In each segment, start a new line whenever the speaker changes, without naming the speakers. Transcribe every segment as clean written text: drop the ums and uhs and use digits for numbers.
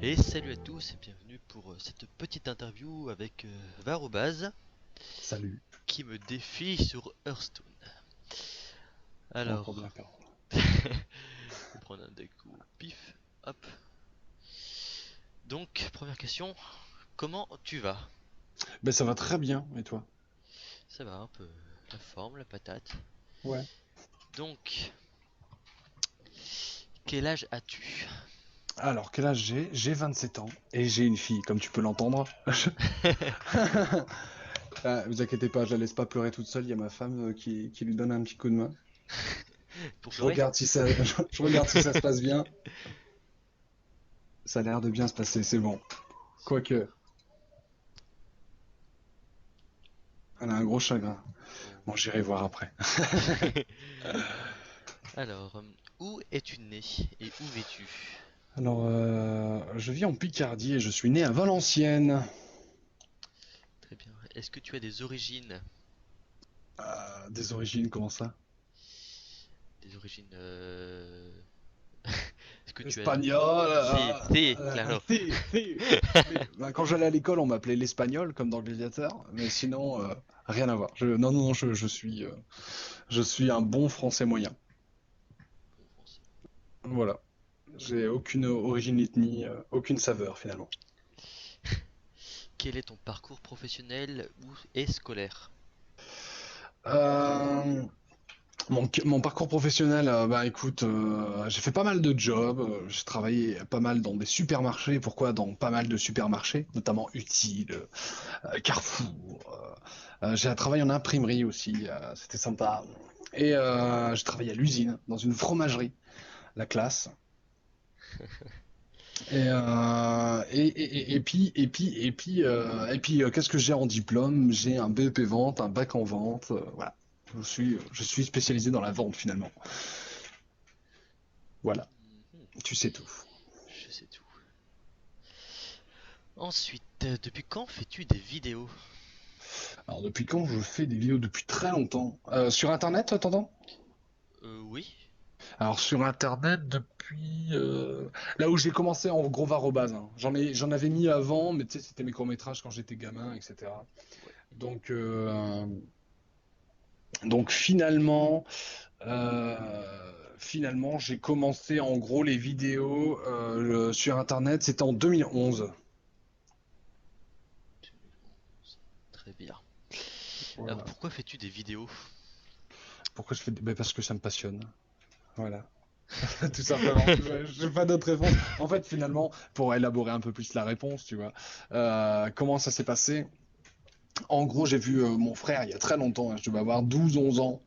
Et salut à tous et bienvenue pour cette petite interview avec Varobaz
Salut.
qui me défie sur Hearthstone.
Encore bien
Alors,
perdre.
je vais prendre un deck au pif, hop. Donc, première question, comment tu vas?
Ben ça va très bien, et toi?
Ça va un peu, la forme, la patate.
Ouais.
Donc, quel âge as-tu?
Alors, quel âge j'ai? J'ai 27 ans et j'ai une fille, comme tu peux l'entendre. Vous inquiétez pas, je la laisse pas pleurer toute seule, il y a ma femme qui lui donne un petit coup de main.
Pour
Je
pleurer?
regarde si ça, je regarde si ça se passe bien. Ça a l'air de bien se passer, c'est bon.
Super.
Quoique, elle a un gros chagrin.
Oh.
Bon, j'irai voir après.
Alors, où es-tu né et où vis-tu?
Alors, je vis en Picardie et je suis né à Valenciennes.
Très bien. Est-ce que tu as des origines?
Des origines, comment ça?
Des origines Est-ce que tu as...
Espagnol.
Si, claro.
Si. Bah, quand j'allais à l'école, on m'appelait l'espagnol, comme dans Gladiateur, mais sinon, rien à voir. Non, non, non, je suis un bon français moyen.
Bon français.
Voilà. J'ai aucune origine, ethnie, aucune saveur finalement.
Quel est ton parcours professionnel ou et scolaire?
Euh, mon parcours professionnel, bah écoute, j'ai fait pas mal de jobs. J'ai travaillé pas mal dans des supermarchés. Pourquoi dans pas mal de supermarchés, notamment Utile, Carrefour. J'ai travaillé en imprimerie aussi, c'était sympa. Et j'ai travaillé à l'usine, dans une fromagerie, la classe. Et puis, qu'est-ce que j'ai en diplôme? J'ai un BEP vente, un bac en vente. Voilà. Je suis spécialisé dans la vente finalement. Voilà,
Mhm,
tu sais tout.
je sais tout. Ensuite, depuis quand fais-tu des vidéos?
Alors depuis quand je fais des vidéos? Depuis très longtemps. Sur Internet, t'entends?
Oui.
Alors sur Internet, là où j'ai commencé en gros Varobase, hein. J'en avais mis avant, mais tu sais, c'était mes courts-métrages quand j'étais gamin, etc.
Ouais.
Donc, euh, donc euh, finalement, j'ai commencé en gros les vidéos sur Internet, c'était en 2011.
2011. Très bien. Alors
Voilà.
pourquoi fais-tu des vidéos?
Pourquoi je fais ben, parce que ça me passionne. Voilà. Tout simplement. Je n'ai pas d'autre réponse. En fait, finalement, pour élaborer un peu plus la réponse, tu vois, comment ça s'est passé? En gros, j'ai vu mon frère il y a très longtemps, hein, je devais avoir 12 11 ans.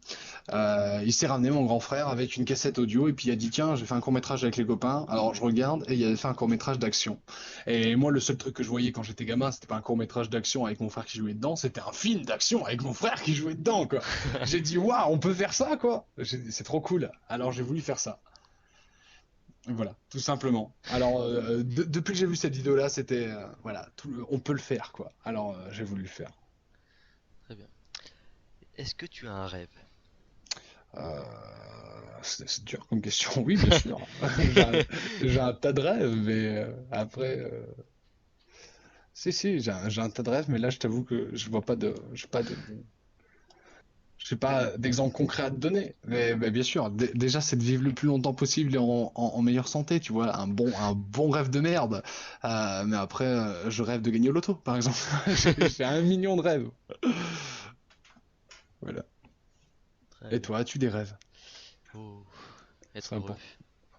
Il s'est ramené, mon grand frère, avec une cassette audio et puis il a dit tiens, j'ai fait un court-métrage avec les copains. Alors je regarde et il avait fait un court-métrage d'action. Et moi, le seul truc que je voyais quand j'étais gamin, c'était pas un court-métrage d'action avec mon frère qui jouait dedans, c'était un film d'action avec mon frère qui jouait dedans, quoi. J'ai dit waouh, on peut faire ça, quoi. C'est trop cool. Alors j'ai voulu faire ça. Voilà, tout simplement. Alors, depuis que j'ai vu cette vidéo-là, c'était, voilà, on peut le faire, quoi. Alors, j'ai voulu le faire.
Très bien. Est-ce que tu as un rêve?
Euh, c'est dur comme question. Oui, bien sûr. J'ai un, j'ai un tas de rêves, mais après, si, j'ai un tas de rêves, mais là, je t'avoue que je vois pas de, je sais pas d'exemple concret à te donner. Mais bien sûr, déjà, c'est de vivre le plus longtemps possible et en meilleure santé, tu vois, un bon rêve de merde. Mais après, je rêve de gagner au loto, par exemple. J'ai 1 million de rêves. Voilà.
Très
Et
bien.
toi, as-tu des rêves?
Oh, être
C'est
heureux.
important.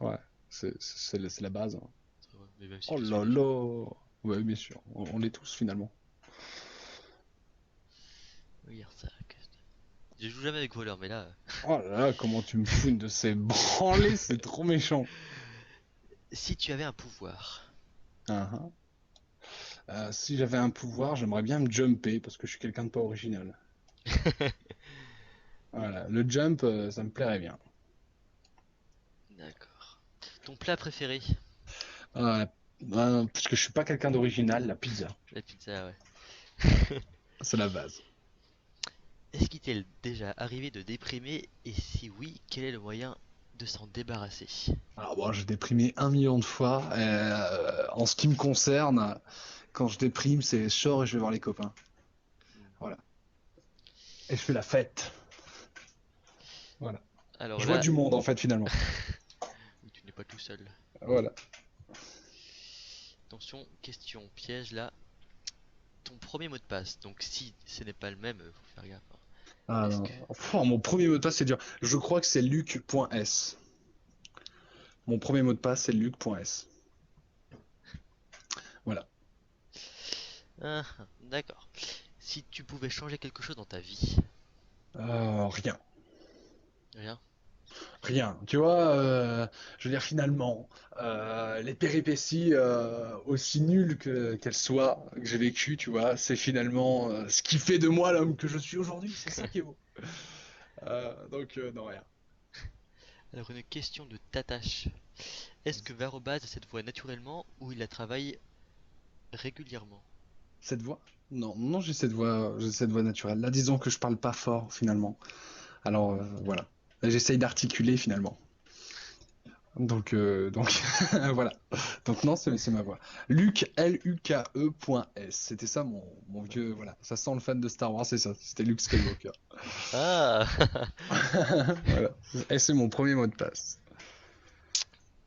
Ouais, c'est la base, hein.
Être heureux. Mais même si
Oh
je suis
là
déjà.
là! Ouais, bien sûr, on l'est tous finalement.
Regarde ça. Je joue jamais avec voleur, mais là.
Oh là là, comment tu me fous une de ces branlées, c'est trop méchant.
Si tu avais un pouvoir.
Hein, hein. Si j'avais un pouvoir, j'aimerais bien me jumper parce que je suis quelqu'un de pas original. Voilà, le jump, ça me plairait bien.
D'accord. Ton plat préféré?
Euh, Parce que je suis pas quelqu'un d'original, la pizza,
La pizza, ouais.
c'est la base.
Est-ce qu'il t'est déjà arrivé de déprimer? Et si oui, quel est le moyen de s'en débarrasser?
Alors bon, j'ai déprimé 1 million de fois. En ce qui me concerne, quand je déprime, c'est je sors et je vais voir les copains. Voilà. Et je fais la fête. Voilà.
Alors
Je vois
là,
du monde en fait finalement.
oui, tu n'es pas tout seul.
Voilà.
Attention, question piège là. Ton premier mot de passe, donc si ce n'est pas le même, faut faire gaffe, hein.
Ah
Est-ce
non.
que...
Mon premier mot de passe, c'est dur. Je crois que c'est luc.s. Mon premier mot de passe, c'est luc.s. Voilà.
Ah, d'accord. Si tu pouvais changer quelque chose dans ta vie,
Rien.
rien.
Rien. Tu vois, je veux dire, finalement, les péripéties, aussi nulles qu'elles soient, que j'ai vécues, tu vois, c'est finalement ce qui fait de moi l'homme que je suis aujourd'hui. C'est ça qui est beau. Non, rien.
Alors une question de Tatache. Est-ce que Varobase a cette voix naturellement ou il la travaille régulièrement?
Cette voix? Non, non, j'ai cette voix naturelle. Là, disons que je parle pas fort, finalement. Alors, voilà. Là, j'essaye d'articuler, finalement. Donc voilà. Donc non, c'est ma voix. Luke, Luke.s. C'était ça mon vieux. Voilà. Ça sent le fan de Star Wars, c'est ça. C'était Luke Skywalker.
Ah.
Voilà. Et c'est mon premier mot de passe.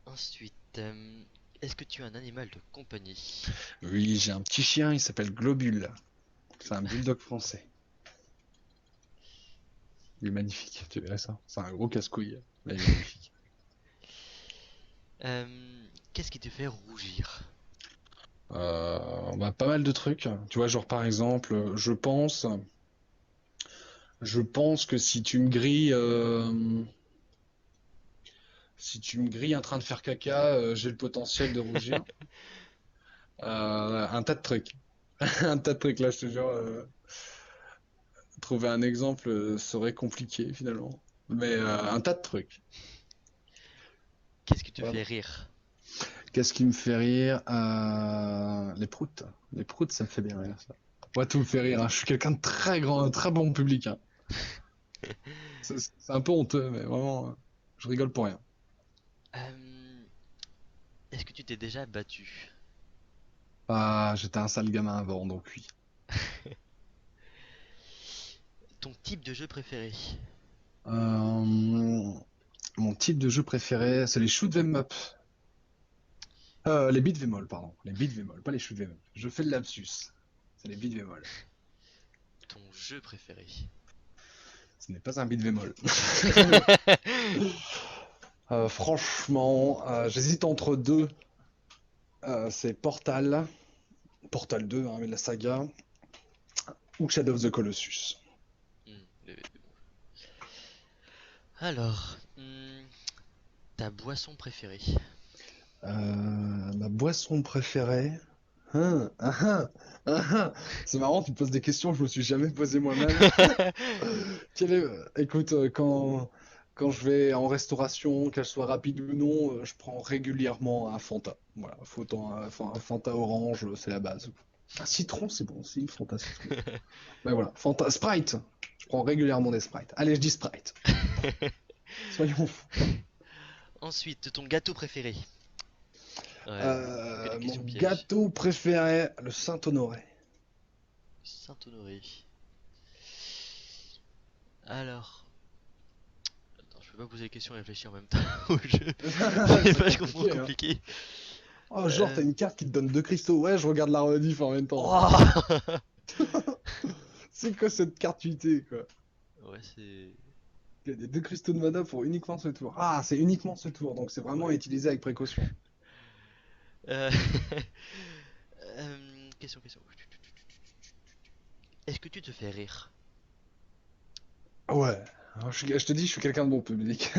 Ensuite, est-ce que tu as un animal de compagnie?
Oui, j'ai un petit chien, il s'appelle Globule. C'est un bulldog français. Il est magnifique, tu verrais ça. C'est un gros casse-couille, mais il est magnifique.
Qu'est-ce qui te fait rougir?
Pas mal de trucs. Tu vois, genre par exemple, je pense que si tu me grilles en train de faire caca, j'ai le potentiel de rougir. Un tas de trucs. Un tas de trucs là, je te jure. Trouver un exemple serait compliqué finalement. Mais un tas de trucs.
Qu'est-ce qui te
Voilà.
fait rire?
Qu'est-ce qui me fait rire? Les proutes. Les proutes, ça me fait bien rire, ça. Moi, tout me fait rire, hein. Je suis quelqu'un de très grand, très bon public, hein. C'est un peu honteux, mais vraiment, je rigole pour rien.
Euh, Est-ce que tu t'es déjà battu?
Ah, j'étais un sale gamin avant, donc oui.
Ton type de jeu préféré?
Mon type de jeu préféré, c'est les shoot 'em up. Les beat bémol, pardon. Les beat bémol, pas les shoot 'em up. Je fais le lapsus. C'est les beat bémol.
Ton jeu préféré?
Ce n'est pas un beat bémol. Franchement, j'hésite entre deux. C'est Portal 2, hein, mais la saga, ou Shadow of the Colossus.
Hmm, bon. Alors, ta boisson préférée?
Ma boisson préférée. Hein, ah, ah, ah, ah. C'est marrant, tu me poses des questions que je me suis jamais posé moi-même. Écoute, quand je vais en restauration, qu'elle soit rapide ou non, je prends régulièrement un Fanta. Voilà, un Fanta orange, c'est la base. Un citron, c'est bon aussi, Fanta citron. Ben voilà, Fanta Sprite. Je prends régulièrement des Sprite. Allez, je dis Sprite. Soyons fous.
Ensuite, ton gâteau préféré? Ouais, que des
Mon
questions pièges.
gâteau préféré, le Saint-Honoré.
Saint-Honoré. Alors, attends, je peux pas poser les questions et réfléchir en même temps au jeu. C'est
C'est
vachement
compliqué, hein.
compliqué.
Oh, genre,
Euh...
t'as une carte qui te donne deux cristaux. Ouais, je regarde la rediff en même temps.
Oh.
C'est quoi cette carte UT, quoi?
Ouais, c'est...
Il y a des deux cristaux de mana pour uniquement ce tour. Ah, c'est uniquement ce tour, donc c'est vraiment à utiliser avec précaution.
Euh... question. Est-ce que tu te fais rire?
Ouais, alors, je te dis, je suis quelqu'un de bon public.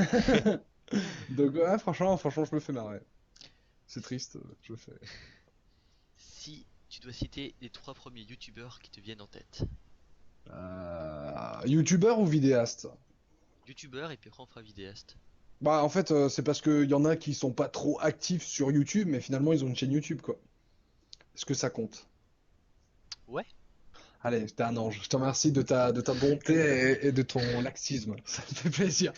Donc, ouais, franchement, je me fais marrer. C'est triste, je me fais.
Si tu dois citer les trois premiers youtubeurs qui te viennent en tête.
YouTubeur ou vidéaste?
Youtubeur et puis après on fera vidéaste.
Bah, en fait, c'est parce qu'il y en a qui sont pas trop actifs sur YouTube, mais finalement, ils ont une chaîne YouTube, quoi. Est-ce que ça compte?
Ouais,
Allez, t'es un ange. Je te remercie de ta bonté et de ton laxisme. Ça me fait plaisir.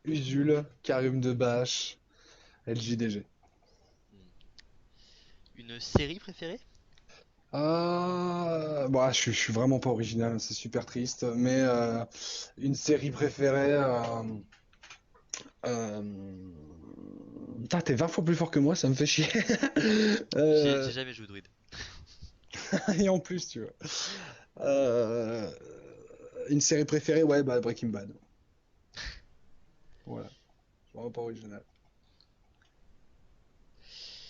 Usul, Karim Debache, LJDG.
hmm. Une série préférée?
Bah, je suis vraiment pas original, c'est super triste, mais une série préférée. Euh... Putain, t'es 20 fois plus fort que moi, ça me fait chier.
J'ai
Euh,
jamais joué au druide.
Et en plus, tu vois. Euh, Une série préférée, ouais, bah Breaking Bad. Voilà, vraiment pas original.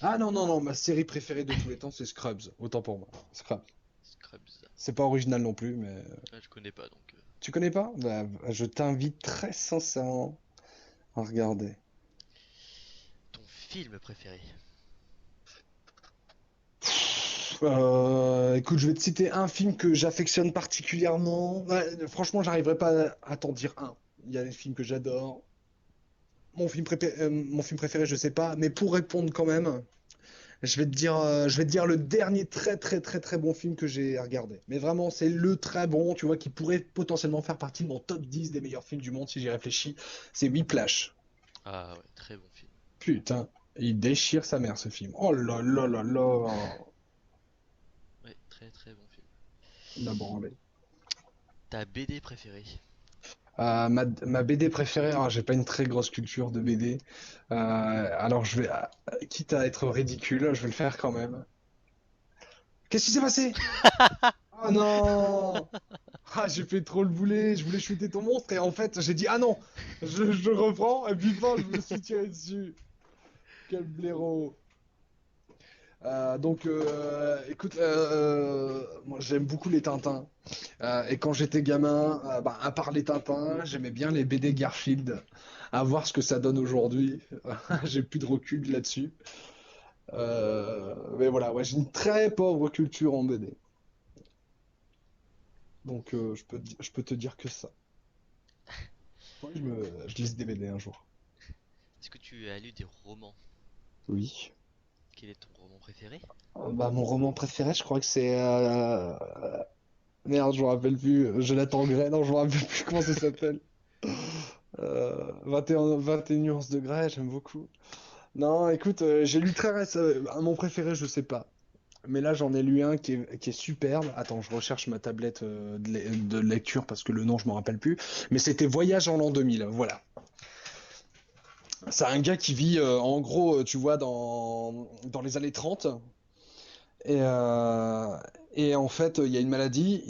Ah non, non, non, ma série préférée de tous les temps, c'est Scrubs. Autant pour moi. Scrubs.
Scrubs.
C'est pas original non plus, mais.
Ah, je connais pas donc.
Tu connais pas? Bah, je t'invite très sincèrement à regarder.
Ton film préféré?
Écoute, je vais te citer un film que j'affectionne particulièrement. Ouais, franchement, j'arriverai pas à t'en dire un. Il y a des films que j'adore. Mon film préféré, je sais pas, mais pour répondre quand même, je vais te dire le dernier très très très très bon film que j'ai regardé. Mais vraiment, c'est le très bon, tu vois, qui pourrait potentiellement faire partie de mon top 10 des meilleurs films du monde si j'y réfléchis. C'est Whiplash.
Ah ouais, très bon film.
Putain, il déchire sa mère ce film. Oh là là là là.
Ouais, très très bon film.
La branlée.
Ta BD préférée?
Ma BD préférée, alors j'ai pas une très grosse culture de BD. Alors je vais, quitte à être ridicule, je vais le faire quand même. Qu'est-ce qui s'est passé? Ah non! Ah, j'ai fait trop le boulet, je voulais shooter ton monstre et en fait j'ai dit ah non! Je reprends et puis fin, je me suis tiré dessus. Quel blaireau! Écoute, moi j'aime beaucoup les Tintins. Et quand j'étais gamin, bah, à part les Tintins, j'aimais bien les BD Garfield. À voir ce que ça donne aujourd'hui. J'ai plus de recul là-dessus. Mais voilà, ouais, j'ai une très pauvre culture en BD. Donc je peux te dire que ça. Faudrait que je lise des BD un jour.
Est-ce que tu as lu des romans?
Oui.
Quel est ton roman préféré?
Bah, mon roman préféré, je crois que c'est. Merde, je me rappelle plus. Jonathan Gray, non, je me rappelle plus comment ça s'appelle. 21 nuances de Grey, j'aime beaucoup. Non, écoute, j'ai lu très récemment. Mon préféré, je sais pas. Mais là, j'en ai lu un qui est superbe. Attends, je recherche ma tablette de lecture parce que le nom, je m'en rappelle plus. Mais c'était Voyage en l'an 2000. Voilà. C'est un gars qui vit, en gros, tu vois, dans les années 30. Et, euh, et en fait, il y a une maladie.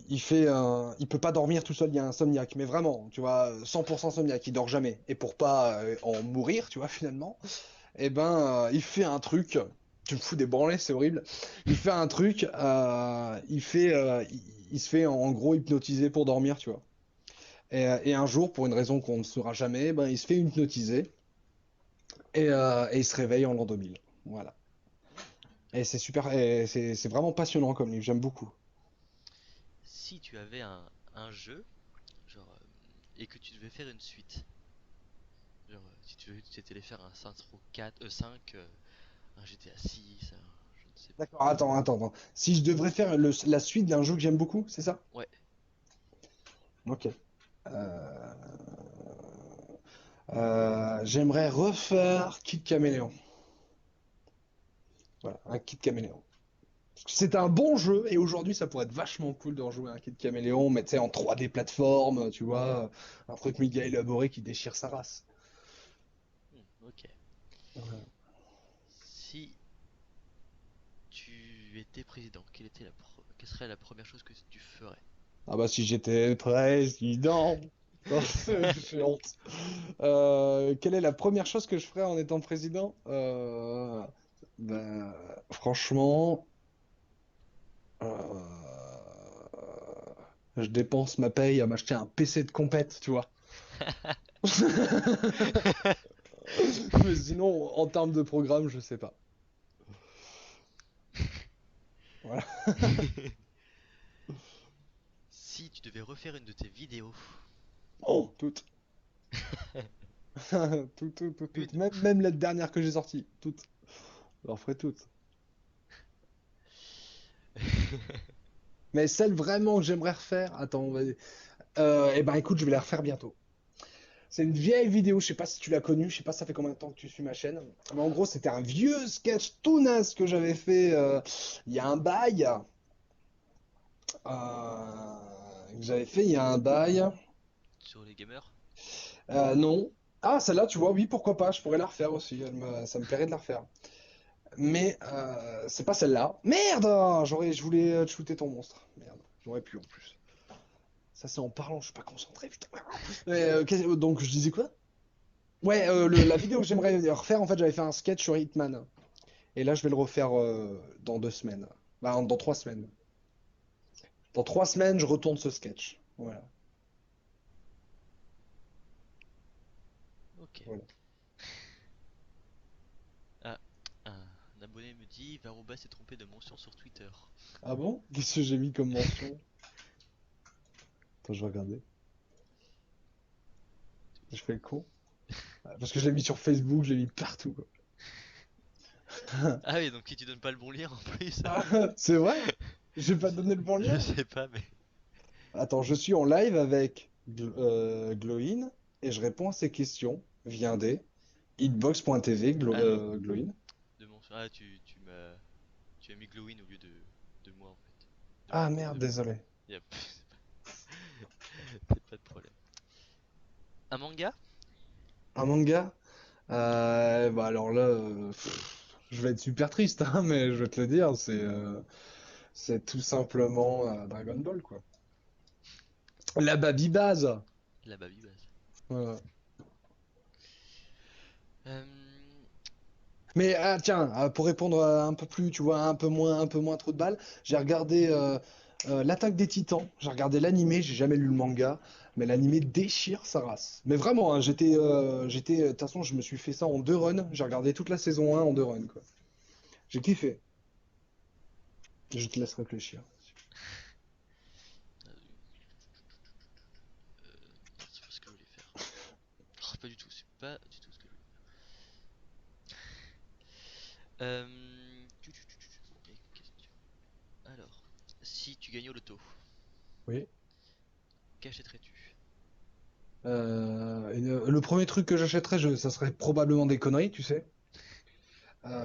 Il peut pas dormir tout seul. Il y a un insomniaque. Mais vraiment, tu vois, 100% insomniaque. Il dort jamais. Et pour pas en mourir, tu vois, finalement. Eh ben, il fait un truc. Tu me fous des branlées, c'est horrible. Il fait un truc. Il se fait en gros hypnotiser pour dormir, tu vois. Et un jour, pour une raison qu'on ne saura jamais, ben, il se fait hypnotiser et il se réveille en l'an 2000. Voilà. Et c'est super. Et c'est vraiment passionnant comme livre. J'aime beaucoup.
Si tu avais un jeu, genre, et que tu devais faire une suite, genre, si tu veux, tu allais faire un Saints Row 4, 5, un GTA 6, je ne sais pas.
D'accord. Attends. Si je devrais faire la suite d'un jeu que j'aime beaucoup, c'est ça?
Ouais,
Ok. J'aimerais refaire Kid Caméléon. Voilà, un Kid Caméléon. C'est un bon jeu et aujourd'hui ça pourrait être vachement cool de rejouer un Kid Caméléon, mais tu sais en 3D plateforme, tu vois, un truc méga élaboré qui déchire sa race.
ok.
Ouais.
Si tu étais président, quelle serait la première chose que tu ferais?
Ah bah si j'étais président, non, j'ai honte. Quelle est la première chose que je ferais en étant président? Ben, franchement, euh, je dépense ma paye à m'acheter un PC de compète, tu vois. Mais sinon, en termes de programme, je sais pas. Voilà.
Si tu devais refaire une de tes vidéos,
Oh, toutes. Tout.
Oui,
Même la dernière que j'ai sortie, toutes. Je leur ferai toutes. Mais celle vraiment que j'aimerais refaire, attends, eh ben écoute, je vais la refaire bientôt. C'est une vieille vidéo, je sais pas si tu l'as connue, je sais pas ça fait combien de temps que tu suis ma chaîne. Mais en gros, c'était un vieux sketch tout naze que j'avais fait il y a un bail. Que j'avais fait il y a un bail.
sur les gamers.
Non. Ah, celle-là, tu vois, oui, pourquoi pas, je pourrais la refaire aussi. Ça me plairait de la refaire. Mais c'est pas celle-là. Merde! Je voulais shooter ton monstre. Merde, j'aurais pu en plus. Ça, c'est en parlant, je suis pas concentré, putain. Donc, je disais quoi? Ouais, la vidéo que j'aimerais refaire, en fait, j'avais fait un sketch sur Hitman. Et là, je vais le refaire dans 2 semaines. Bah, dans 3 semaines. Dans 3 semaines, je retourne ce sketch. Voilà.
Ok.
Voilà.
Ah, un abonné me dit Varoba s'est trompé de mention sur Twitter.
Ah bon? Qu'est-ce que j'ai mis comme mention? Attends, je vais regarder. Je fais le con. Parce que je l'ai mis sur Facebook, je l'ai mis partout, quoi.
Ah oui, donc si tu donnes pas le bon lien en plus.
Ah, c'est vrai? J'ai pas
Je,
donné le bon
je
lien?
sais pas, mais.
Attends, je suis en live avec Gloin et je réponds à ses questions via des hitbox.tv
Ah oui,
Gloin.
de mention. Ah, tu as mis Glowin au lieu de moi en fait.
Ah merde,
De mon nom.
désolé.
Yep, c'est pas de problème. Un manga?
Un manga? Bah alors là, je vais être super triste, hein, mais je vais te le dire, c'est tout simplement Dragon Ball, quoi. La Babybase!
La Baby Base.
Voilà.
Euh,
Mais tiens, pour répondre un peu plus, tu vois, un peu moins trop de balles, j'ai regardé l'Attaque des Titans, j'ai regardé l'animé, j'ai jamais lu le manga, mais l'animé déchire sa race. Mais vraiment, hein, de toute façon, je me suis fait ça en 2 runs, j'ai regardé toute la saison 1 en 2 runs, quoi. J'ai kiffé. Je te laisse réfléchir.
c'est pas ce que je voulais faire. Oh, pas du tout, c'est pas du tout ce que je voulais faire. Et question. Alors, si tu gagnais au loto,
Oui.
qu'achèterais-tu?
Le premier truc que j'achèterais, ça serait probablement des conneries, tu sais.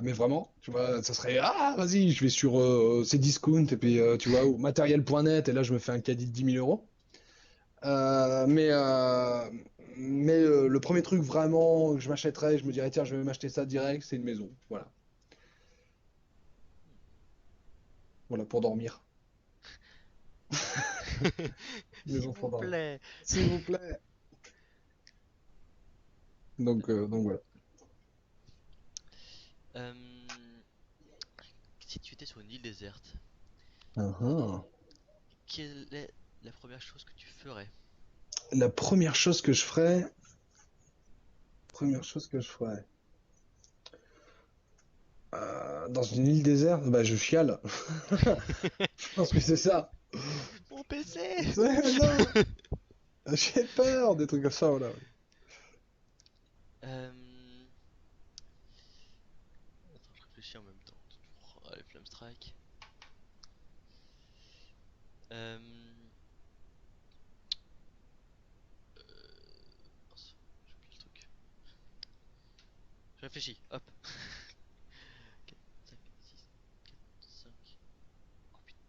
Mais vraiment, tu vois, ça serait ah vas-y, je vais sur Cdiscount et puis tu vois ou matériel.net et là je me fais un caddie de 10 000 euros. Euh, mais euh, mais le premier truc vraiment que je m'achèterais, je me dirais tiens je vais m'acheter ça direct, c'est une maison. Voilà, voilà pour dormir.
S'il
Maison pour
vous
dormir.
plaît.
S'il vous plaît. Donc voilà.
Euh, si tu étais sur une île déserte,
Uhum.
quelle est la première chose que tu ferais?
La première chose que je ferais dans une île déserte, bah je chiale. Je pense que c'est ça.
Mon PC!
Non, j'ai peur des trucs comme ça, voilà.
Euh, Attends, je réfléchis en même temps. Oh, allez, Flame Strike. Euh... mince, j'ai oublié le truc. Je réfléchis, hop. 4, 5, 6, 4, 5. Oh putain.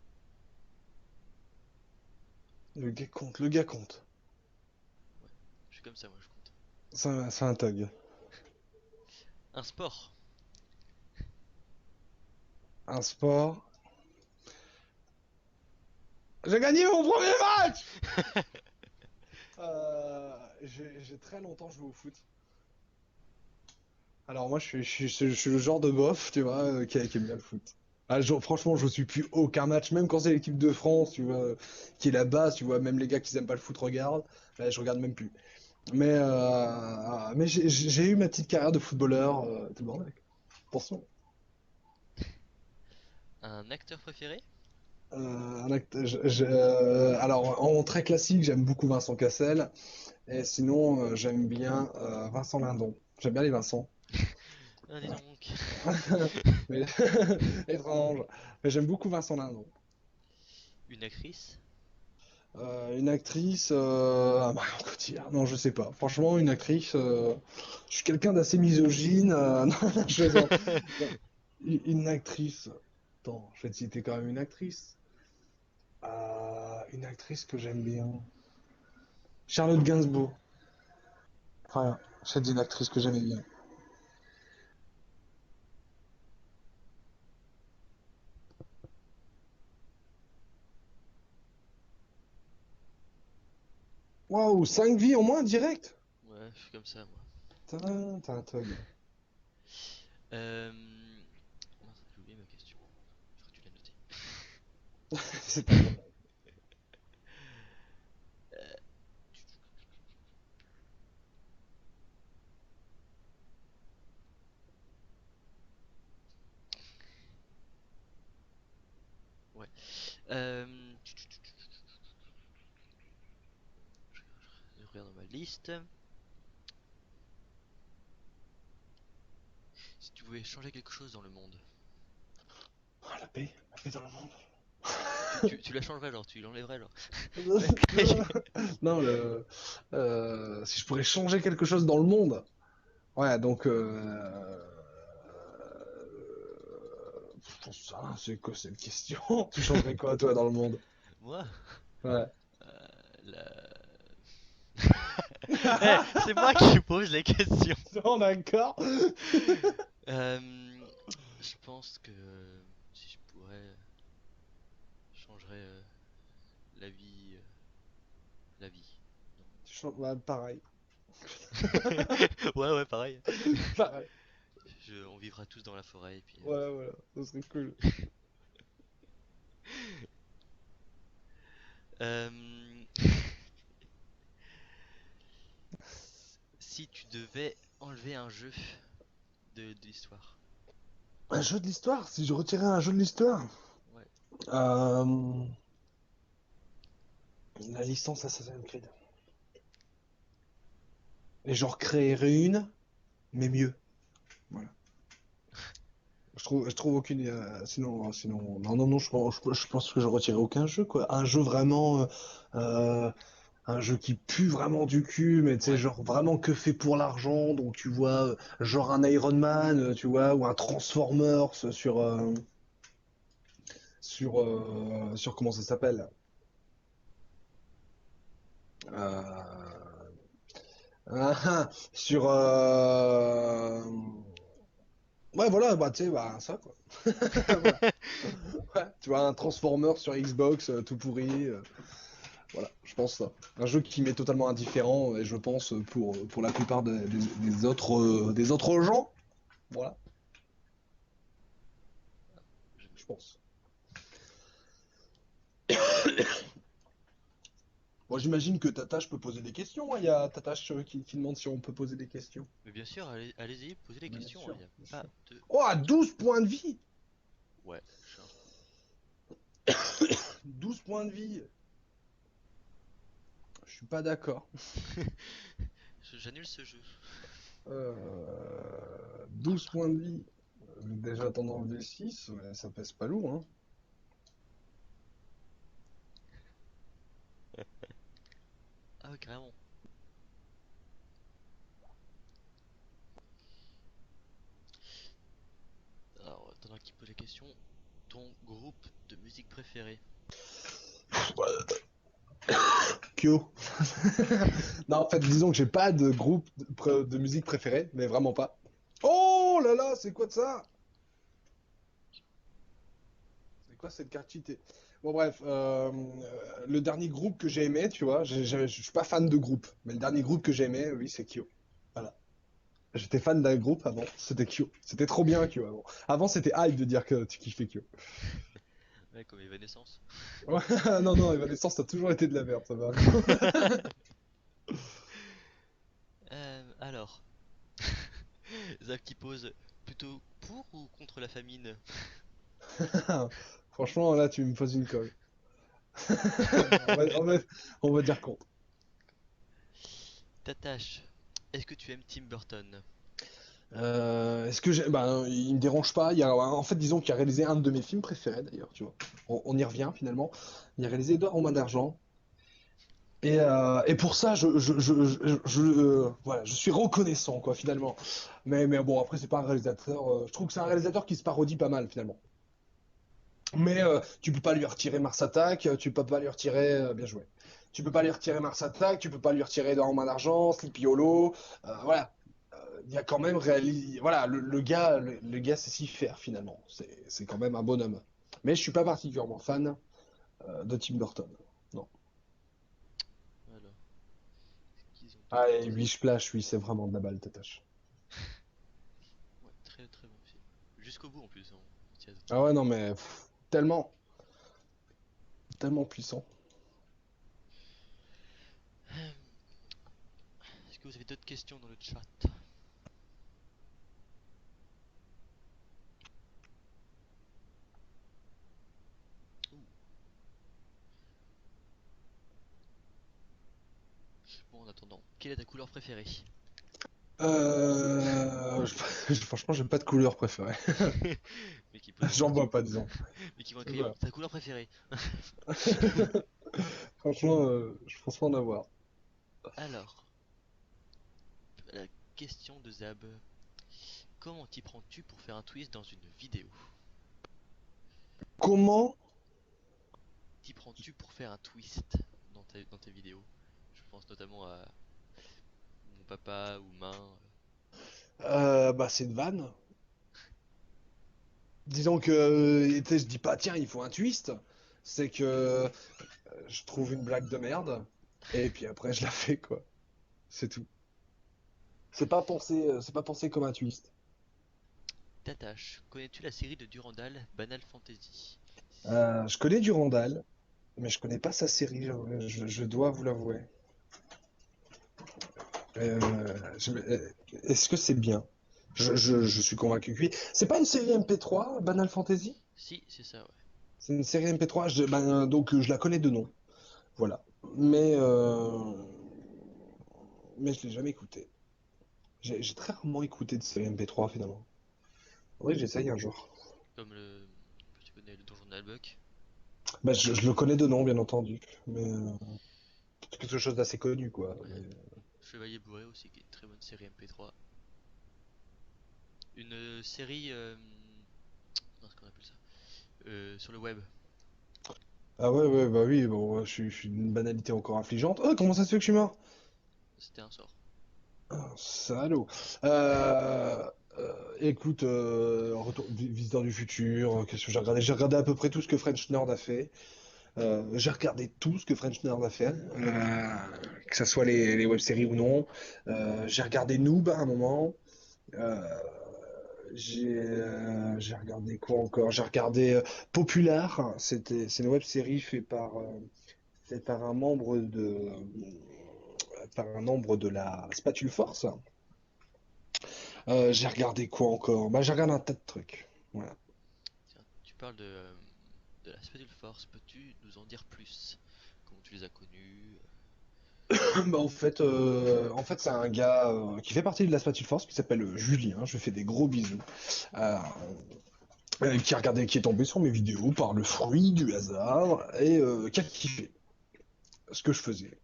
Le gars compte.
Ouais, je suis comme ça, moi je compte.
C'est un thug.
Un sport.
Un sport. J'ai gagné mon premier match! J'ai très longtemps joué au foot. Alors moi, je suis le genre de bof, tu vois, qui aime bien le foot. Franchement, je suis plus aucun match, même quand c'est l'équipe de France, tu vois, qui est la base, tu vois, même les gars qui aiment pas le foot regardent. Là, je regarde même plus. Mais j'ai eu ma petite carrière de footballeur, tout le bordel. Attention.
Un acteur préféré?
Alors, en très classique, j'aime beaucoup Vincent Cassel. Et sinon, j'aime bien Vincent Lindon. J'aime bien les Vincent.
Ah, dis donc.
Mais étrange. Mais j'aime beaucoup Vincent Lindon.
Une actrice?
Une actrice, Marion Cotillard. Non, je sais pas. Franchement, une actrice. Je suis quelqu'un d'assez misogyne. Non, je plaisante. Non, une actrice. Attends, je vais te citer quand même une actrice. Une actrice que j'aime bien. Charlotte Gainsbourg. Voilà, c'est une actrice que j'aimais bien. Waouh, 5 vies en moins direct?
Ouais, je suis comme ça, moi.
Tadam, t'as un thug.
Mince, j'ai oublié ma question. Je crois que tu l'as noté.
C'est pas grave.
Ouais. Je regarde dans ma liste. Si tu pouvais changer quelque chose dans le monde,
Ah, la paix dans le monde.
tu la changerais, genre, tu l'enlèverais, genre.
Non, si je pourrais changer quelque chose dans le monde. Ouais, donc. Ça, c'est quoi cette question? Tu changerais quoi, toi, dans le monde?
Moi,
Ouais.
la... Eh, c'est moi qui pose les questions.
Non, d'accord.
Euh, je pense que si je pourrais, je changerais la vie, la vie. Non.
Ouais, pareil.
Ouais, ouais, pareil.
Pareil.
On vivra tous dans la forêt et puis.
Ouais, voilà, ça serait cool.
Euh, si tu devais enlever un jeu de l'histoire.
Un jeu de l'histoire? Si je retirais un jeu de l'histoire?
Ouais.
Euh, la licence Assassin's Creed. Et j'en recréerais une, mais mieux. Voilà. Je trouve aucune. Sinon, non, non, non, je pense que je retirerai aucun jeu, quoi. Un jeu vraiment. Euh, un jeu qui pue vraiment du cul, mais tu sais,
Ouais.
genre vraiment que fait pour l'argent. Donc tu vois, genre un Iron Man, tu vois, ou un Transformers sur comment ça s'appelle? Sur. Ouais, voilà, bah tu sais, bah ça, quoi. Voilà. Ouais, tu vois, un Transformer sur Xbox tout pourri. Voilà, je pense ça. Un jeu qui m'est totalement indifférent, et je pense pour la plupart des autres gens. Voilà,
Je-
je pense. Bon, j'imagine que Tatache peut poser des questions, hein. Il y a Tatache qui demande si on peut poser des questions.
Mais bien sûr, allez-y, posez les
Bien
questions, il
sûr,
n'y a
bien
pas
sûr.
de.
Oh, à 12 points de vie!
Ouais, je suis un fou.
12 points de vie! Je suis pas d'accord.
J'annule ce jeu.
12 points de vie. Déjà, t'en enlever 6, ouais, ça pèse pas lourd, hein.
Ah ouais, carrément. Alors, attends qui pose les questions. Ton groupe de musique préféré?
Kyo. Non, en fait, disons que j'ai pas de groupe de musique préféré, mais vraiment pas. Oh là là, c'est quoi de ça? C'est quoi cette carte cheatée? Bon, bref, le dernier groupe que j'ai aimé, tu vois, je suis pas fan de groupe, mais le dernier groupe que j'ai aimé, oui, c'est Kyo. Voilà. J'étais fan d'un groupe avant, c'était Kyo. C'était trop bien Kyo avant. Avant, c'était hype de dire que tu kiffais Kyo.
Ouais, comme Evanescence.
Ouais, non, non, Evanescence, ça a toujours été de la merde, ça va.
Alors, Zach qui pose plutôt pour ou contre la famine?
Franchement, là, tu me poses une colle. On va, on va- on va dire contre.
Ta tâche. Est-ce que tu aimes Tim Burton?
Est-ce que j'ai... Ben, il me dérange pas. Il y a... En fait, disons qu'il a réalisé un de mes films préférés d'ailleurs, tu vois. On y revient finalement. Il a réalisé Edouard en main d'argent. Et pour ça, voilà, je suis reconnaissant, quoi, finalement. Mais bon, après, c'est pas un réalisateur. Je trouve que c'est un réalisateur qui se parodie pas mal, finalement. Mais tu peux pas lui retirer Mars Attack, tu peux pas lui retirer. Bien joué. Tu peux pas lui retirer Mars Attack, tu peux pas lui retirer Edouard en main d'argent, Sleepy Hollow. Voilà. Il y a quand même réalisé. Voilà, le gars sait s'y faire, finalement. C'est quand même un bonhomme. Mais je suis pas particulièrement fan de Tim Burton. Non.
Alors, est-ce qu'ils ont
Ah,
d'autres
et Huit Splash, oui, c'est vraiment de la balle, Tatache.
Ouais, très très bon film. Jusqu'au bout en plus, on s'y attend.
Ah ouais, non, mais tellement, tellement puissant.
Est-ce que vous avez d'autres questions dans le chat? Ouh. Bon, en attendant, quelle est ta couleur préférée?
Franchement, j'ai pas de couleur préférée.
Mais qui pose
J'en vois pas, disons.
mais qui vont un crayon.
Voilà.
Ta couleur préférée?
Franchement, je pense pas en avoir.
Alors, la question de Zab. Comment t'y prends-tu pour faire un twist dans une vidéo?
Comment?
T'y prends-tu pour faire un twist dans tes vidéos? Je pense notamment à mon papa ou main.
Bah, c'est une vanne. Disons que, tu sais, je dis pas, tiens, il faut un twist. C'est que je trouve une blague de merde. Et puis après, je la fais, quoi. C'est tout. C'est pas pensé comme un twist.
Tatache, connais-tu la série de Durandal Banal Fantasy?
Je connais Durandal, mais je connais pas sa série, je dois vous l'avouer. Euh, Est-ce que c'est bien? Je suis convaincu que oui. C'est pas une série MP3, Banal Fantasy?
Si, c'est ça, ouais.
C'est une série MP3, donc je la connais de nom. Voilà. Mais, euh, mais je l'ai jamais écoutée. J'ai très rarement écouté de série MP3 finalement. Oui, j'essaye un jour.
Comme le. Tu connais le Donjon d'Albuck.
Bah, je le connais de nom, bien entendu. Mais c'est quelque chose d'assez connu, quoi.
Ouais. Chevalier Bourré aussi, qui est une très bonne série MP3. Une série. Comment est-ce qu'on appelle ça? Sur le web.
Ah ouais, ouais, bah oui, bon, je suis d'une banalité encore affligeante. Oh, comment ça se fait que je suis mort?
C'était un sort.
Ah, salaud. Euh, Écoute, Visiteur du futur, qu'est-ce que j'ai regardé? J'ai regardé à peu près tout ce que French Nerd a fait. J'ai regardé tout ce que French Nerd a fait, que ce soit les web-séries ou non. J'ai regardé Noob à un moment. Euh, j'ai regardé quoi encore? J'ai regardé Popular. C'est une web-série faite par un membre de la Spatule Force. J'ai regardé quoi encore? Bah, j'ai regardé un tas de trucs. Voilà.
Tiens, tu parles de la Spatial Force. Peux-tu nous en dire plus? Comment tu les as connus?
Bah, en fait, c'est un gars qui fait partie de la Spatule Force qui s'appelle Julien. Je lui fais des gros bisous. Euh, qui est tombé sur mes vidéos par le fruit du hasard et qui a kiffé ce que je faisais.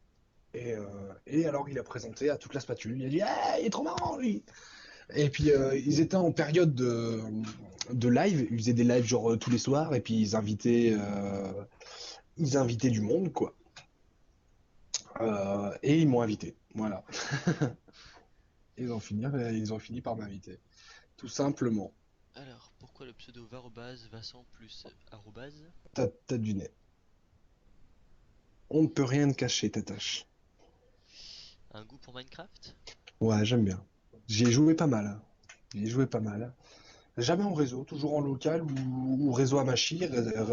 Et, euh, et alors, il a présenté à toute la spatule. Il a dit, ah, il est trop marrant, lui! Et puis, ils étaient en période de live. Ils faisaient des lives genre tous les soirs et puis ils invitaient du monde, quoi. Et ils m'ont invité. Voilà. Ils ont fini par m'inviter. Tout simplement.
Alors, pourquoi le pseudo varobase Vincent plus arrobase?
T'as du nez. On ne peut rien te cacher, Tatache.
Un goût pour Minecraft?
Ouais, j'aime bien. J'y ai joué pas mal, hein. J'y ai joué pas mal. Jamais en réseau, toujours en local ou réseau Amachi,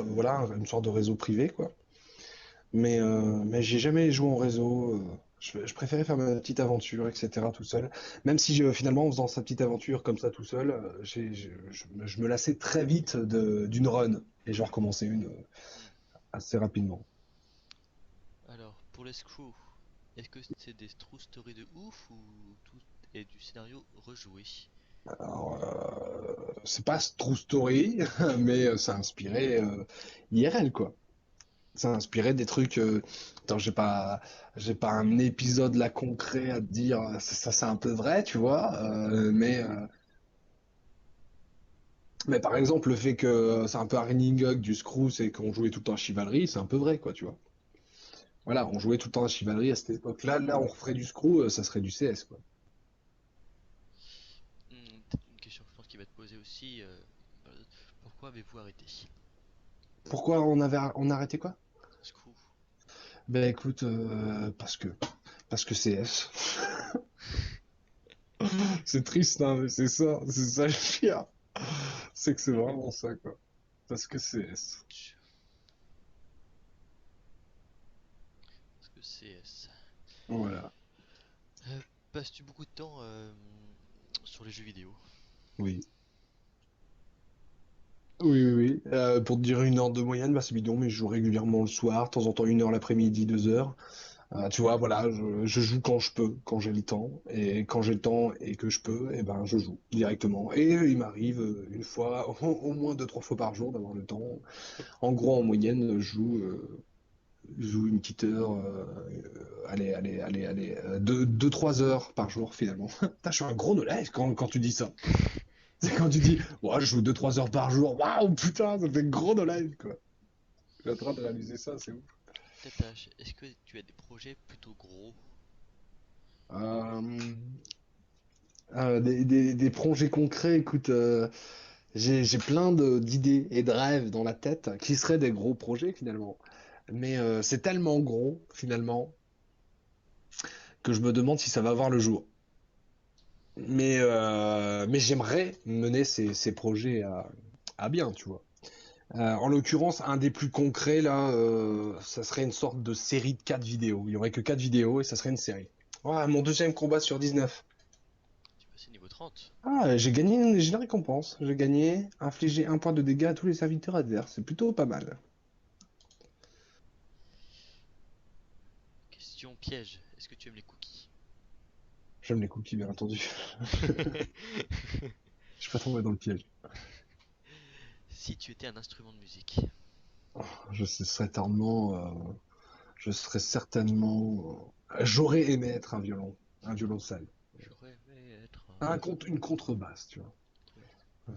voilà, une sorte de réseau privé, quoi. Mais j'ai jamais joué en réseau. Je préférais faire ma petite aventure, etc., tout seul. Même si finalement, en faisant sa petite aventure comme ça tout seul, je me lassais très vite d'une run. Et j'en recommençais une
Hmm.
assez rapidement.
Alors, pour l'escroc, est-ce que c'est des true story de ouf ou tout est du scénario rejoué?
Alors, c'est pas True Story, mais ça a inspiré IRL, quoi. Ça a inspiré des trucs. Attends, j'ai pas un épisode là concret à te dire. Ça, c'est un peu vrai, tu vois. Mais par exemple, le fait que c'est un peu un running gag du Screw, c'est qu'on jouait tout le temps à Chivalry, c'est un peu vrai, quoi, tu vois. Voilà, on jouait tout le temps à Chivalry à cette époque-là. Là, on referait du Screw, ça serait du CS, quoi.
Peut-être une question que je pense qu'il va te poser aussi. Euh, Pourquoi avez-vous arrêté?
Pourquoi on a arrêté quoi?
Screw.
Ben écoute, parce que CS. C'est triste, hein, mais c'est ça le pire. C'est que c'est vraiment ça, quoi. Parce que CS.
Parce que CS.
Voilà.
Passes-tu beaucoup de temps sur les jeux vidéo?
Oui. Oui, oui, oui. Pour te dire 1 heure de moyenne, bah c'est bidon, mais je joue régulièrement le soir, de temps en temps 1 heure l'après-midi, 2 heures. Tu vois, voilà, je joue quand je peux, quand j'ai le temps. Et quand j'ai le temps et que je peux, et ben je joue directement. Et il m'arrive une fois, au moins 2, 3 fois par jour d'avoir le temps. En gros, en moyenne, je joue une petite heure, allez, allez, allez, allez, 2, 3 heures par jour finalement. Putain, je suis un gros knowledge quand tu dis ça. C'est quand tu dis, ouais, je joue 2, 3 heures par jour. Waouh, putain, ça fait gros knowledge, quoi. Je suis en train de réaliser ça, c'est ouf.
Tatache, est-ce que tu as des projets plutôt gros?
Euh, des projets concrets, écoute, j'ai plein d'idées et de rêves dans la tête qui seraient des gros projets finalement. Mais c'est tellement gros finalement que je me demande si ça va voir le jour. Mais j'aimerais mener ces projets à bien, tu vois. En l'occurrence, un des plus concrets, là, ça serait une sorte de série de 4 vidéos. Il y aurait que 4 vidéos et ça serait une série. Ouais, mon deuxième combat sur 19.
Tu es passé niveau 30.
Ah, j'ai la récompense. J'ai gagné, infligé 1 point de dégâts à tous les serviteurs adverses. C'est plutôt pas mal.
Question piège, est-ce que tu aimes les cookies?
J'aime les cookies, bien entendu. Je suis pas tombé dans le piège.
Si tu étais un instrument de musique,
Je serais certainement, j'aurais aimé être un violoncelle.
j'aurais aimé être
Une contrebasse, tu vois.
Ouais,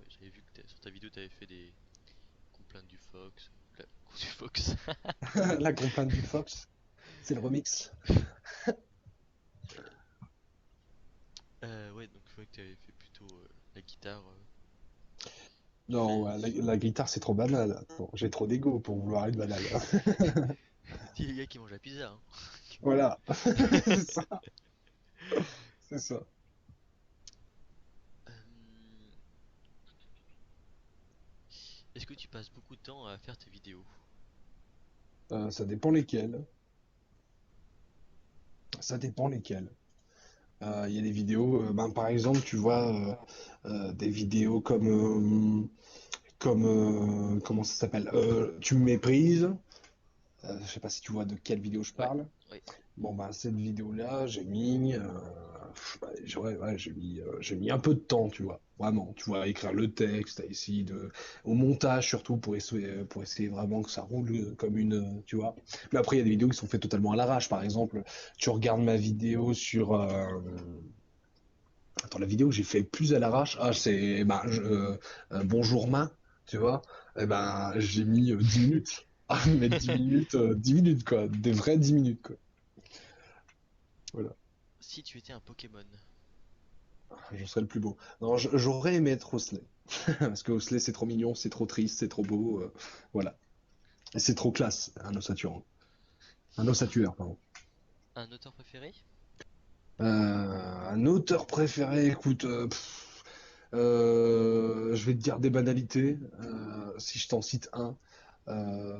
j'avais vu que sur ta vidéo, tu avais fait des complaintes du Fox. Du Fox.
La complainte du Fox, c'est le remix.
Ouais, donc je vois que tu avais fait plutôt la guitare. Tu
Non,
fais.
ouais, la guitare, c'est trop banal. Attends, j'ai trop d'ego pour vouloir être banal.
Dis les gars qui mangent la pizza, hein.
Voilà, c'est ça, c'est ça.
Euh, Est-ce que tu passes beaucoup de temps à faire tes vidéos?
Ça dépend lesquels. Ça dépend lesquels. Il y a des vidéos, ben, par exemple, tu vois, des vidéos comment ça s'appelle? Tu me méprises. Je sais pas si tu vois de quelle vidéo je
Ouais,
parle.
ouais.
Bon, bah, cette vidéo-là, ouais, j'ai mis un peu de temps, tu vois, vraiment, tu vois, à écrire le texte, au montage surtout, pour essayer vraiment que ça roule comme tu vois. Mais après, il y a des vidéos qui sont faites totalement à l'arrache, par exemple, tu regardes ma vidéo attends, la vidéo que j'ai fait le plus à l'arrache, bonjour main, tu vois, et ben, j'ai mis 10 minutes. Ah, mais 10 minutes, 10 minutes, quoi, des vrais 10 minutes, quoi. Voilà.
Si tu étais un Pokémon,
Je serais le plus beau. Non, j'aurais aimé être Osley. Parce que Osley, c'est trop mignon, c'est trop triste, c'est trop beau. Voilà. Et c'est trop classe, un ossaturant. Un ossatueur, pardon.
un auteur préféré?
Un auteur préféré, écoute, je vais te dire des banalités, si je t'en cite un. euh,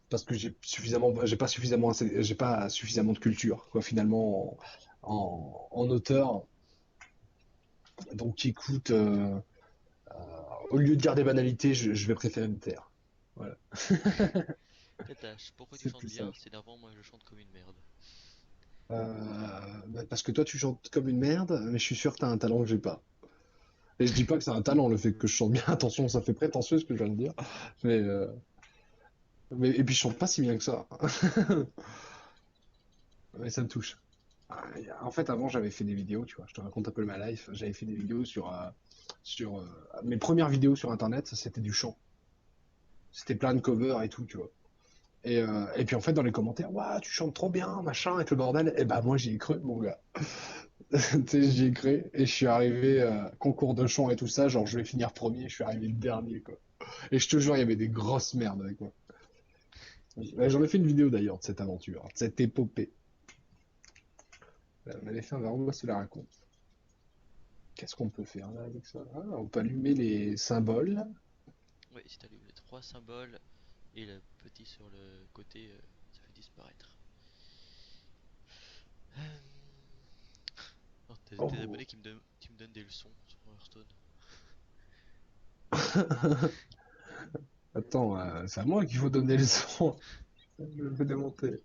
Parce que j'ai pas suffisamment de culture, quoi, finalement, en auteur. Donc, écoute, au lieu de dire des banalités, je vais préférer me taire. Voilà.
Tatache, pourquoi tu
C'est
chantes
plus
bien?
sage.
C'est énervant, moi je chante comme une merde.
Bah, parce que toi, tu chantes comme une merde, mais je suis sûr que t'as un talent que j'ai pas. Et je dis pas que c'est un talent, le fait que je chante bien. Attention, ça fait prétentieux ce que je viens de dire. Mais, et puis je chante pas si bien que ça. Mais ça me touche. En fait, avant, j'avais fait des vidéos, tu vois. Je te raconte un peu ma life. J'avais fait des vidéos sur mes premières vidéos sur Internet, ça, c'était du chant. C'était plein de covers et tout, tu vois. Et puis en fait, dans les commentaires, waouh, tu chantes trop bien, machin, et tout le bordel. Et bah, moi, j'y ai cru, mon gars. Tu sais, j'y ai cru. Et je suis arrivé, concours de chant et tout ça, genre, je vais finir premier, je suis arrivé le dernier, quoi. Et je te jure, il y avait des grosses merdes avec moi. Ouais, j'en ai fait une vidéo d'ailleurs de cette aventure, de cette épopée. On avait fait un verre, se la raconte. Qu'est-ce qu'on peut faire là avec ça? Ah, on peut allumer les symboles.
Oui, si t'allumes les trois symboles et le petit sur le côté, ça fait disparaître. Oh, t'as des
Oh.
abonnés qui me donnent des leçons sur Hearthstone.
Attends, c'est à moi qu'il faut donner le son. Je vais démonter.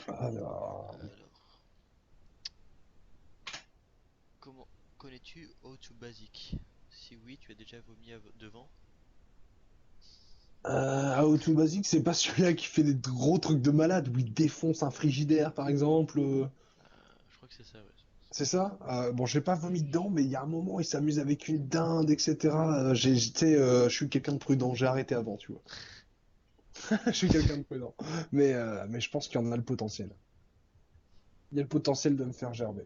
Alors,
Alors, comment connais-tu O2 Basic? Si oui, tu as déjà vomi devant?
How to Basic, c'est pas celui-là qui fait des gros trucs de malade, où il défonce un frigidaire par exemple.
Je crois que c'est ça, ouais.
C'est ça? Bon, je l'ai pas vomi dedans, mais il y a un moment, il s'amuse avec une dinde, etc. Je suis quelqu'un de prudent, j'ai arrêté avant, tu vois. Je suis quelqu'un de prudent. Mais je pense qu'il y en a le potentiel. Il y a le potentiel de me faire gerber.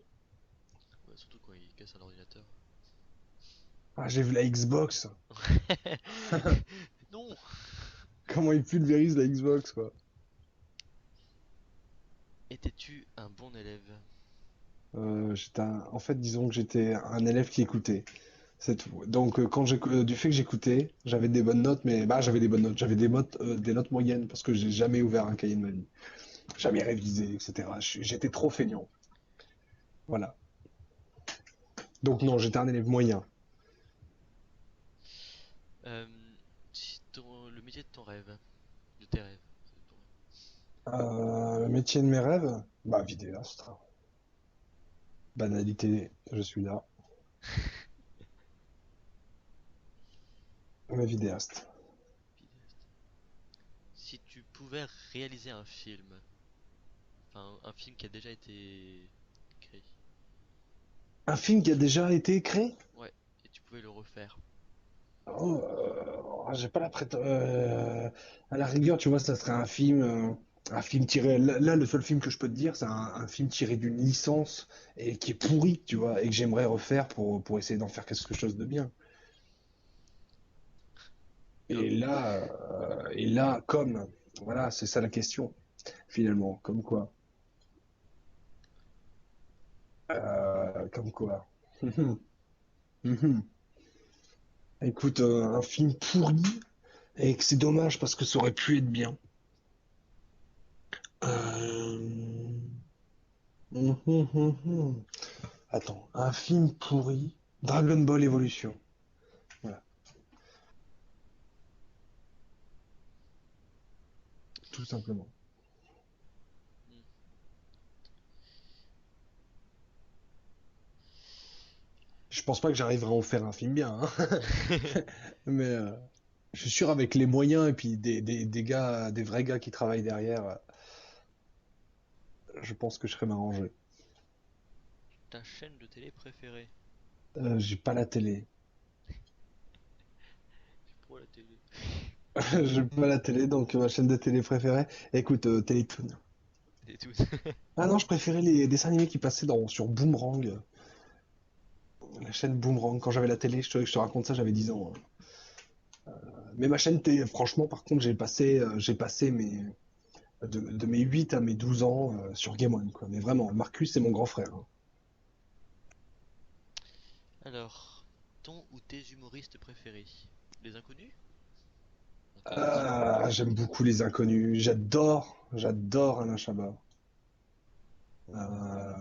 Ouais, surtout quand il casse un ordinateur.
Ah, j'ai vu la Xbox.
Non!
Comment il pulvérise la Xbox, quoi.
Étais-tu un bon élève?
En fait, disons que j'étais un élève qui écoutait. C'est tout. Donc, du fait que j'écoutais, j'avais des bonnes notes, mais bah, j'avais des bonnes notes. J'avais des notes moyennes parce que j'ai jamais ouvert un cahier de ma vie. Jamais révisé, etc. J'étais trop feignant. Voilà. Donc, non, j'étais un élève moyen.
Euh, le métier de ton rêve, de tes rêves. De ton rêve.
Le métier de mes rêves, bah, vidéaste. Banalité, je suis là. Mais vidéaste.
Vidéaste. Si tu pouvais réaliser un film, enfin un film qui a déjà été créé,
Un film qui a déjà été créé?
ouais, et tu pouvais le refaire.
Oh, j'ai pas la à la rigueur, tu vois, ça serait un film tiré. Là, le seul film que je peux te dire, c'est un film tiré d'une licence et qui est pourri, tu vois, et que j'aimerais refaire pour essayer d'en faire quelque chose de bien.
Oh,
Et là, voilà, c'est ça la question, finalement. Comme quoi? Comme quoi? Mhm. Écoute, un film pourri, et que c'est dommage parce que ça aurait pu être bien. Euh, hum, hum, hum, hum. Attends, un film pourri. Dragon Ball Evolution. Voilà, tout simplement.
hmm.
Je pense pas que j'arriverai à en faire un film bien, hein. Mais je suis sûr avec les moyens et puis des gars, des vrais gars qui travaillent derrière, je pense que je serais m'arranger.
Ta chaîne de télé préférée?
J'ai pas la télé.
C'est pour la télé.
J'ai pas la télé, donc ma chaîne de télé préférée. Écoute, Télétoon.
Et tout.
Ah non, je préférais les dessins animés qui passaient sur Boomerang. La chaîne Boomerang. Quand j'avais la télé, je te raconte ça, j'avais 10 ans, hein. Mais ma chaîne, franchement, par contre, j'ai passé de mes 8 à mes 12 ans sur Game One, quoi. Mais vraiment, Marcus, c'est mon grand frère, hein.
Alors, ton ou tes humoristes préférés? Les inconnus? Intéressant.
J'aime beaucoup les inconnus. J'adore Alain Chabat. Euh,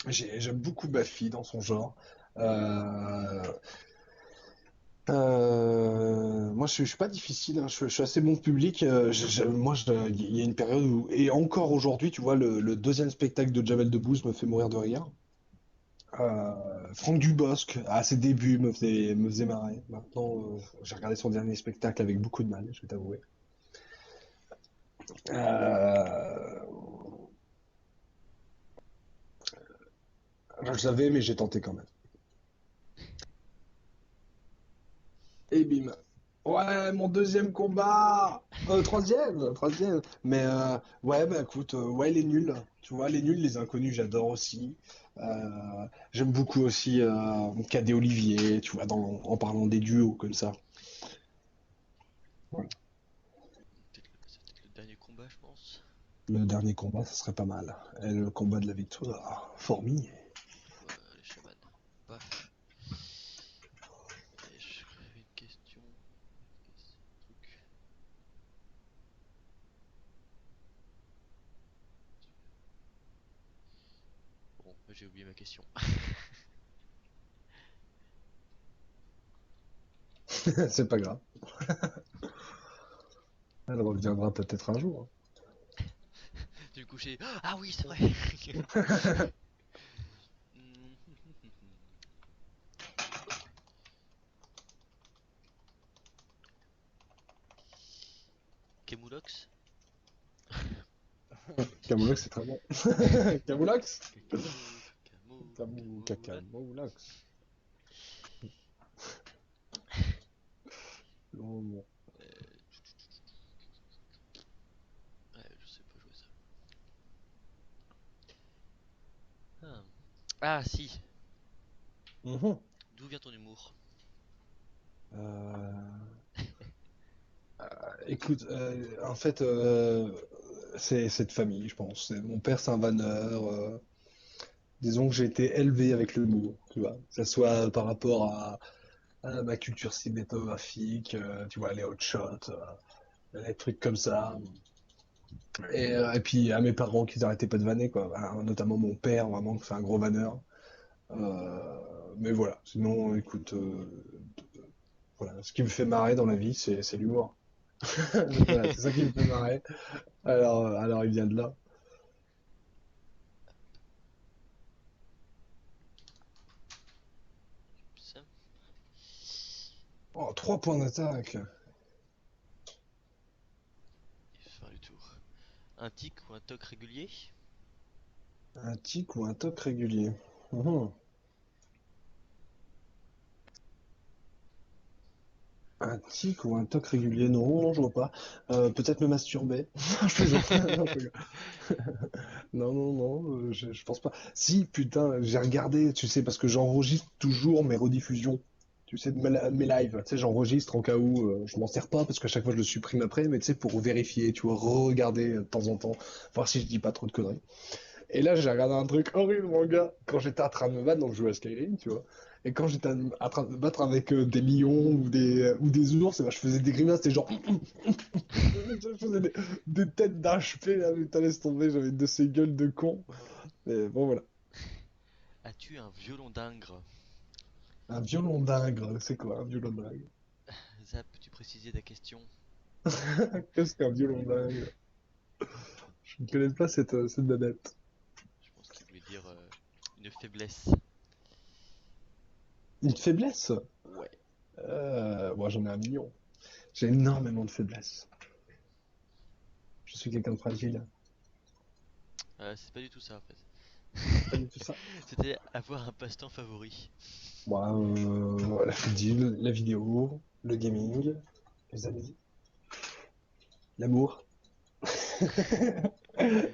J'aime beaucoup Buffy dans son genre. Euh, moi, je suis pas difficile, hein. Je suis assez bon public. Il y a une période où, et encore aujourd'hui, tu vois, le deuxième spectacle de Jamel Debbouze me fait mourir de rire. Franck Dubosc, à ses débuts, me faisait marrer. Maintenant, j'ai regardé son dernier spectacle avec beaucoup de mal, je vais t'avouer. Euh, je le savais, mais j'ai tenté quand même. Et bim. Ouais, mon deuxième combat! Troisième. Mais ouais, bah écoute, ouais, les nuls. Tu vois, les nuls, les inconnus, j'adore aussi. J'aime beaucoup aussi Cadet Olivier, tu vois, en parlant des duos comme ça. Voilà.
C'est peut-être le dernier combat, je pense.
Le dernier combat, ça serait pas mal. Et le combat de la victoire. Fourmi.
Les chamans. Paf. Et j'avais une question. Truc. Bon, j'ai oublié ma question.
C'est pas grave. Elle reviendra peut-être un jour.
Du coup, j'ai. Ah oui, c'est vrai! Kemoulox?
Camoulox, c'est très bon. Camoulox?
Camou, Camou, Camoulox.
Camoulox. Oh, bon.
Euh, ouais, je sais pas jouer ça. Ah, ah si!
Mhm.
D'où vient ton humour?
Euh, écoute, en fait, c'est de famille, je pense. Mon père, c'est un vanneur. Disons que j'ai été élevé avec l'humour, tu vois. Que ce soit par rapport à ma culture cinématographique, tu vois, les hot shots, les trucs comme ça. Et puis à mes parents qui n'arrêtaient pas de vanner, quoi. Bah, notamment mon père, vraiment, qui fait un gros vanneur. Mais voilà, sinon, écoute, voilà, ce qui me fait marrer dans la vie, c'est l'humour. Voilà, c'est ça qui me fait marrer. Alors il vient de là.
Ça?
Oh, 3 points d'attaque.
Fin du tour. Un tic ou un toc régulier?
Un tic ou un toc régulier. Mhm. Un tic ou un toc régulier? Non, non, je vois pas. Peut-être me masturber. Je plaisante. Non, je rigole. Non, je pense pas. Si, putain, j'ai regardé, tu sais, parce que j'enregistre toujours mes rediffusions. Tu sais, de mes lives. Tu sais, j'enregistre en cas où je m'en sers pas, parce qu'à chaque fois je le supprime après, mais tu sais, pour vérifier, tu vois, regarder de temps en temps, voir si je dis pas trop de conneries. Et là, j'ai regardé un truc horrible, mon gars, quand j'étais en train de me battre, donc je jouais à Skyrim, tu vois. Et quand j'étais en train de me battre avec des lions ou des ours, et ben, je faisais des grimaces, c'était genre. Je faisais des têtes d'HP, là, mais t'as laisse tomber, j'avais de ces gueules de con. Mais bon, voilà.
As-tu un violon d'ingre?
Un violon d'ingre, c'est quoi un violon d'ingre?
Zap, peux-tu préciser ta question?
Qu'est-ce qu'un violon d'ingre? Je ne connais pas cette dadette.
Je pense qu'il voulait dire une faiblesse.
Une faiblesse?
Ouais.
Moi, j'en ai un million. J'ai énormément de faiblesses. Je suis quelqu'un de fragile.
C'est pas du tout ça en fait.
C'est pas du tout ça.
C'était avoir un passe-temps favori.
Moi, la vidéo, le gaming, les amis, l'amour.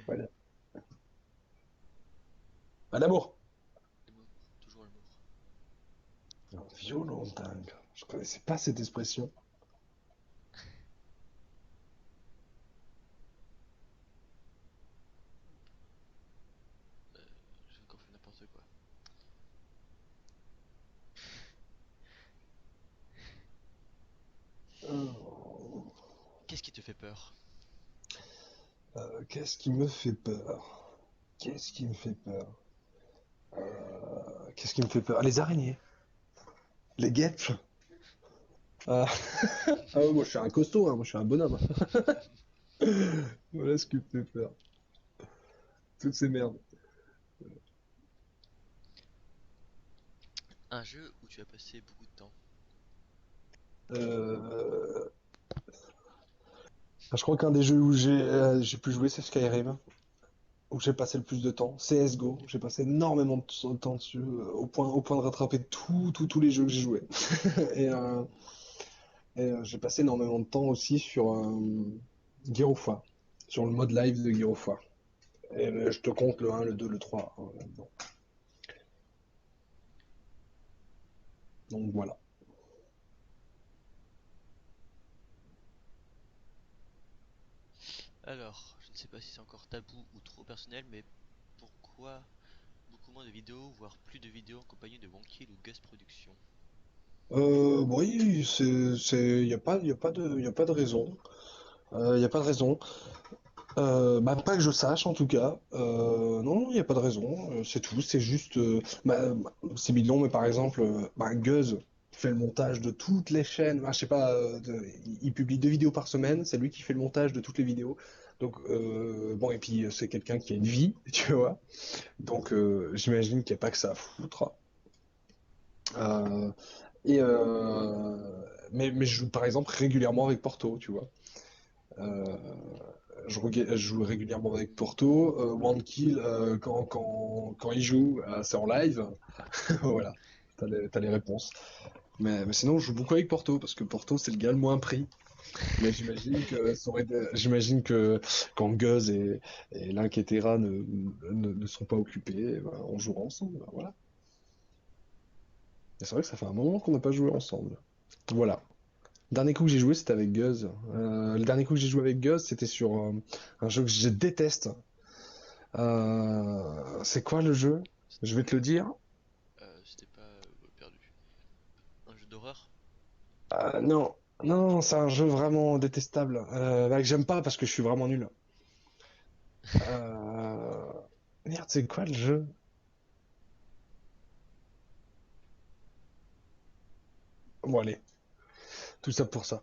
Voilà. Ah, l'amour.
L'amour, toujours l'amour.
Un violon dingue. Je connaissais pas cette expression.
J'ai encore fait n'importe quoi.
Euh,
Qu'est-ce qui te fait peur?
qu'est-ce qui me fait peur? Qu'est-ce qui me fait peur? Qu'est-ce qui me fait peur? Ah, les araignées, les guêpes. Ah, ah ouais, moi je suis un costaud, hein, moi je suis un bonhomme. Voilà ce qui me fait peur. Toutes ces merdes.
Un jeu où tu as passé beaucoup de temps.
Euh, je crois qu'un des jeux où j'ai pu jouer, c'est Skyrim, où j'ai passé le plus de temps. CSGO, j'ai passé énormément de temps dessus, au point de rattraper tous les jeux que j'ai joués. Et, j'ai passé énormément de temps aussi sur Gear of War, sur le mode live de Gear of War. Et je te compte le 1, le 2, le 3, hein, là-dedans. Donc voilà.
Alors, je ne sais pas si c'est encore tabou ou trop personnel, mais pourquoi beaucoup moins de vidéos, voire plus de vidéos en compagnie de Wonkill ou Gus Productions?
Oui, y a pas de raison. Y a pas de raison. Bah, pas que je sache en tout cas. Non, il n'y a pas de raison. C'est tout. C'est juste. C'est bidon, mais par exemple, bah, Guz fait le montage de toutes les chaînes. Bah, je sais pas. Il publie 2 vidéos par semaine. C'est lui qui fait le montage de toutes les vidéos. Donc, bon, et puis c'est quelqu'un qui a une vie, tu vois. Donc, j'imagine qu'il n'y a pas que ça à foutre. Euh, et mais je joue par exemple régulièrement avec Porto, tu vois. Euh, je joue régulièrement avec Porto. One Kill, quand il joue, c'est en live. Voilà, t'as les réponses. Mais sinon, je joue beaucoup avec Porto, parce que Porto, c'est le gars le moins pris. Mais j'imagine que quand Guz et Linketera ne sont pas occupés, ben, on jouera ensemble. Ben, voilà. Et c'est vrai que ça fait un moment qu'on n'a pas joué ensemble. Voilà. Dernier coup que j'ai joué, c'était avec Guz. Le dernier coup que j'ai joué avec Guz, c'était sur un jeu que je déteste. C'est quoi le jeu? Je vais te le dire.
C'était pas perdu. Un jeu d'horreur?
Non, non, c'est un jeu vraiment détestable. Bah, que j'aime pas parce que je suis vraiment nul. Euh... Merde, c'est quoi le jeu? Bon, allez, tout ça pour ça.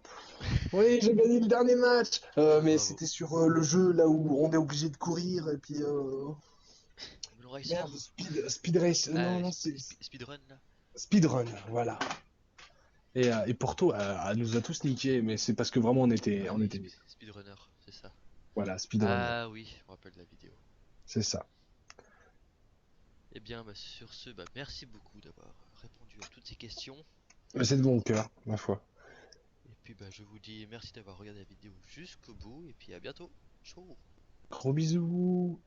Oui, j'ai gagné le dernier match. Mais
Bravo.
c'était sur le jeu là où on est obligé de courir et puis
Moon Racer?
merde, Speed Race. Non, non, c'est
Speedrun là?
Speedrun, voilà. Et Porto nous a tous niqué, mais c'est parce que vraiment
Ah
on
oui,
était nuls.
Speedrunner, c'est ça.
Voilà, Speedrun,
Ah oui, je me rappelle de la vidéo.
c'est ça.
Eh bien, bah, sur ce, bah, merci beaucoup d'avoir répondu à toutes ces questions.
Mais c'est de bon cœur, ma foi.
Et puis, bah, je vous dis merci d'avoir regardé la vidéo jusqu'au bout. Et puis, à bientôt. Ciao!
Gros bisous.